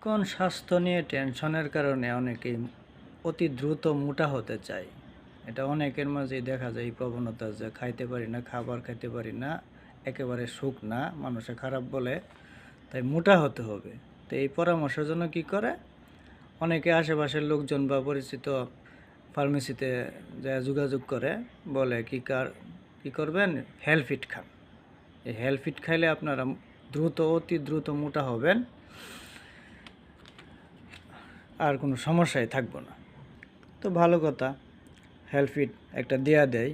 কোন স্বাস্থ্য নিয়ে টেনশনের কারণে অনেকেই অতি দ্রুত মোটা হতে চায়। এটা অনেকের মাঝেই দেখা যায় এই প্রবণতা যে খাইতে পারি না, খাবার খাইতে পারি না, একেবারে সুখ না, মানুষে খারাপ বলে, তাই মোটা হতে হবে। তো এই পরামর্শের জন্য কি করে, অনেকে আশেপাশের লোকজন বা পরিচিত ফার্মেসিতে যা যোগাযোগ করে, বলে কি করবেন, হেলফিট খান। এই হেলফিট খাইলে আপনারা অতি দ্রুত মোটা হবেন, আর কোনো সমস্যাই থাকবো না। তো ভালো কথা, হেলফিট একটা দেয়া দেয়,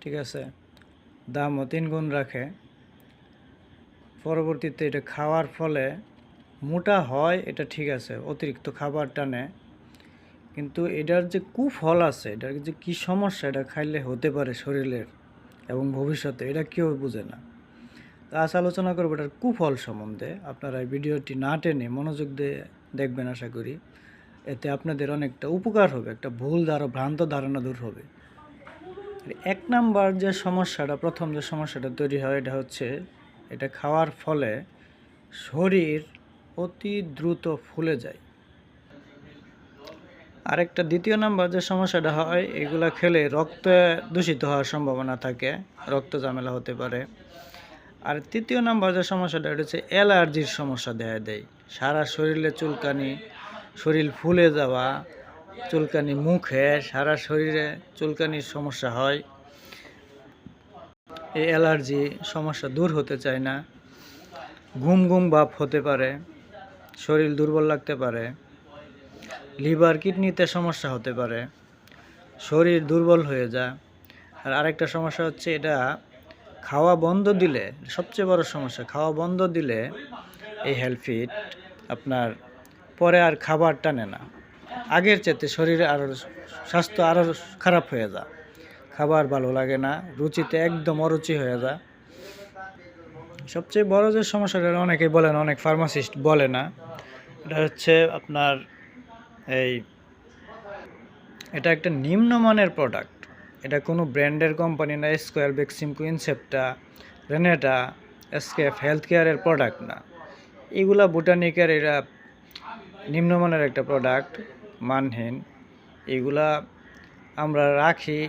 ঠিক আছে, দামও 3 গুণ রাখে। পরবর্তীতে এটা খাওয়ার ফলে মোটা হয়, এটা ঠিক আছে, অতিরিক্ত খাবার টানে, কিন্তু এটার যে কুফল আছে, এটার যে কী সমস্যা এটা খাইলে হতে পারে শরীরের এবং ভবিষ্যতে, এটা কেউ বুঝে না। তা আজ আলোচনা করবো এটার কুফল সম্বন্ধে। আপনারা এই ভিডিওটি না টেনে মনোযোগ দিয়ে দেখবেন, আশা করি এতে আপনাদের অনেকটা উপকার হবে, একটা ভ্রান্ত ধারণা দূর হবে। 1 নাম্বার যে সমস্যাটা, প্রথম যে সমস্যাটা তৈরি হয়, এটা হচ্ছে এটা খাওয়ার ফলে শরীর অতি দ্রুত ফুলে যায়। আরেকটা 2য় নাম্বার যে সমস্যাটা হয়, এগুলা খেলে রক্তে দূষিত হওয়ার সম্ভাবনা থাকে, রক্ত ঝামেলা হতে পারে। আর 3য় নাম্বার যে সমস্যাটা, এটা হচ্ছে অ্যালার্জির সমস্যা দেখা দেয়। সারা শরীরে চুলকানি, শরীর ফুলে যাওয়া, চুলকানি মুখে, সারা শরীরে চুলকানির সমস্যা হয়। এই অ্যালার্জি সমস্যা দূর হতে চায় না, ঘুম ঘুম ভাব হতে পারে, শরীর দুর্বল লাগতে পারে, লিভার কিডনিতে সমস্যা হতে পারে, শরীর দুর্বল হয়ে যায়। আর আরেকটা সমস্যা হচ্ছে, এটা খাওয়া বন্ধ দিলে, সবচেয়ে বড় সমস্যা, খাওয়া বন্ধ দিলে এই হেলফিট আপনার পরে আর খাবার টানে না, আগের চাইতে শরীরে আরও স্বাস্থ্য আরও খারাপ হয়ে যায়, খাবার ভালো লাগে না, রুচিতে একদম অরুচি হয়ে যায়। সবচেয়ে বড় যে সমস্যাটা, অনেকেই বলেন, অনেক ফার্মাসিস্ট বলে না, এটা হচ্ছে আপনার এটা একটা নিম্নমানের প্রোডাক্ট। এটা কোনো ব্র্যান্ডের কোম্পানি না, square, Beximco, Incepta, Renata, SKF health কেয়ারের প্রোডাক্ট না। এগুলা বোটানিকের, এরা নিম্নমানের একটা প্রোডাক্ট, মানহীন। এগুলা আমরা রাখি,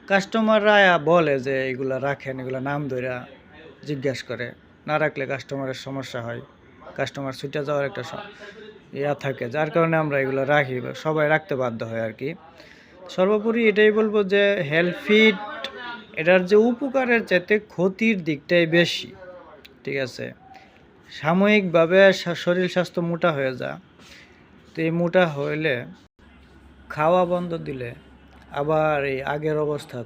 কাস্টমাররা বলে যে এগুলা রাখেন, এগুলা নাম ধরে জিজ্ঞাসা করে, না রাখলে কাস্টমারের সমস্যা হয়, কাস্টমার ছুটে যাওয়ার একটা থাকে, যার কারণে আমরা এগুলো রাখি, সবাই রাখতে বাধ্য হয় আর কি। সর্বোপরি এটাই বলবো যে হেলফিট, এটার যে উপকারের চাইতে ক্ষতির দিকটাই বেশি, ঠিক আছে। সাময়িকভাবে শরীর স্বাস্থ্য মোটা হয়ে যায়, তো এই মোটা হইলে খাওয়া বন্ধ দিলে আবার এই আগের অবস্থা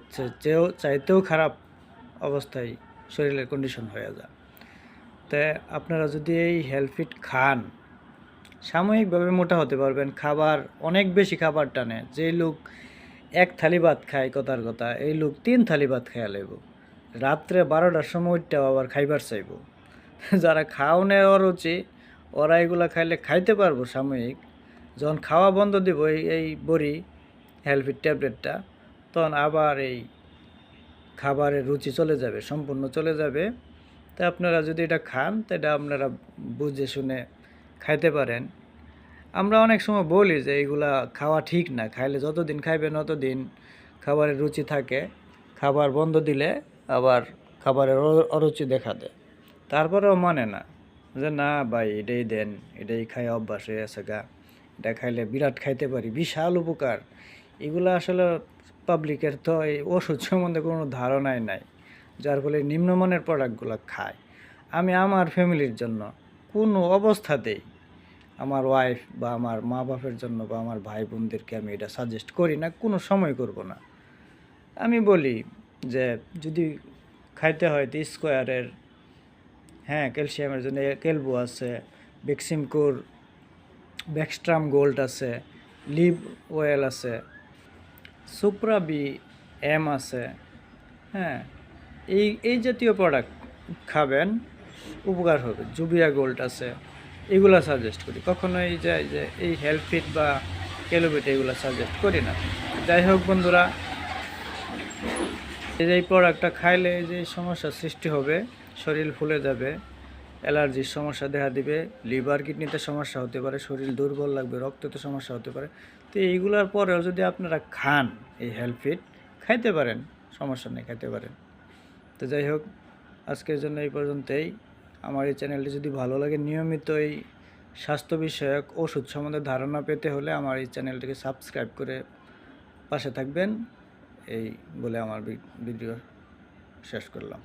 চাইতেও খারাপ অবস্থায় শরীরের কন্ডিশন হয়ে যায়। তাই আপনারা যদি এই হেলফিট খান, সাময়িকভাবে মোটা হতে পারবেন। খাবার অনেক বেশি খাবার টানে, যে লোক 1 থালি ভাত খায়, কথার কথা, এই লোক 3 থালি ভাত খাইয়া লাইব, রাত্রে 12টার সময় উঠতেও আবার খাইবার চাইব। যারা খাওয়ানোর অরুচি, ওরা এগুলা খাইলে খাইতে পারবো সাময়িক, যখন খাওয়া বন্ধ দিব এই বড়ি হেলফিট ট্যাবলেটটা, তখন আবার এই খাবারের রুচি চলে যাবে, সম্পূর্ণ চলে যাবে। তা আপনারা যদি এটা খান, তো এটা আপনারা বুঝে শুনে খাইতে পারেন। আমরা অনেক সময় বলি যে এইগুলা খাওয়া ঠিক না, খাইলে যতদিন খাইবেন ততদিন খাবারের রুচি থাকে, খাবার বন্ধ দিলে আবার খাবারের অরুচি দেখা দেয়। তারপরেও মানে না, যে না ভাই এটাই দেন, এটাই খাই অভ্যাস হয়ে আছে গা, এটা খাইলে বিরাট খাইতে পারি, বিশাল উপকার। এগুলো আসলে পাবলিকের তো এই ওষুধ সম্বন্ধে কোনো ধারণাই নাই, যার ফলে নিম্নমানের প্রোডাক্টগুলো খায়। আমি আমার ফ্যামিলির জন্য কোনো অবস্থাতেই, আমার ওয়াইফ বা আমার মা বাপের জন্য বা আমার ভাই বোনদেরকে আমি এটা সাজেস্ট করি না, কোনো সময় করব না। আমি বলি যে যদি খাইতে হয় তো স্কোয়ারের, হ্যাঁ, ক্যালসিয়ামের জন্য কেলবো আছে, বেক্সিমকোর ব্যাকস্ট্রাম গোল্ড আছে, লিভ ওয়েল আছে, সুপ্রা বি এম আছে, হ্যাঁ, এই জাতীয় প্রোডাক্ট খাবেন, উপকার হবে। জুবিয়া গোল্ড আছে, এগুলো সাজেস্ট করি, কখনোই যে এই হেলফিট বা কেলোবিট এগুলো সাজেস্ট করি না। যাই হোক বন্ধুরা, এই প্রোডাক্টটা খাইলে যে সমস্যার সৃষ্টি হবে, শরীর ফুলে যাবে, অ্যালার্জির সমস্যা দেখা দিবে, লিভার কিডনিতে সমস্যা হতে পারে, শরীর দুর্বল লাগবে, রক্ততে সমস্যা হতে পারে। তো এইগুলোর পরেও যদি আপনারা খান এই হেলথ ফিট, খাইতে পারেন, সমস্যা নেই, খাইতে পারেন। তো যাই হোক, আজকের জন্য এই পর্যন্তই। আমার এই চ্যানেলটি যদি ভালো লাগে, নিয়মিত এই স্বাস্থ্য বিষয়ক ওষুধ সম্বন্ধে ধারণা পেতে হলে আমার এই চ্যানেলটিকে সাবস্ক্রাইব করে পাশে থাকবেন। এই বলে আমার ভিডিও শেষ করলাম।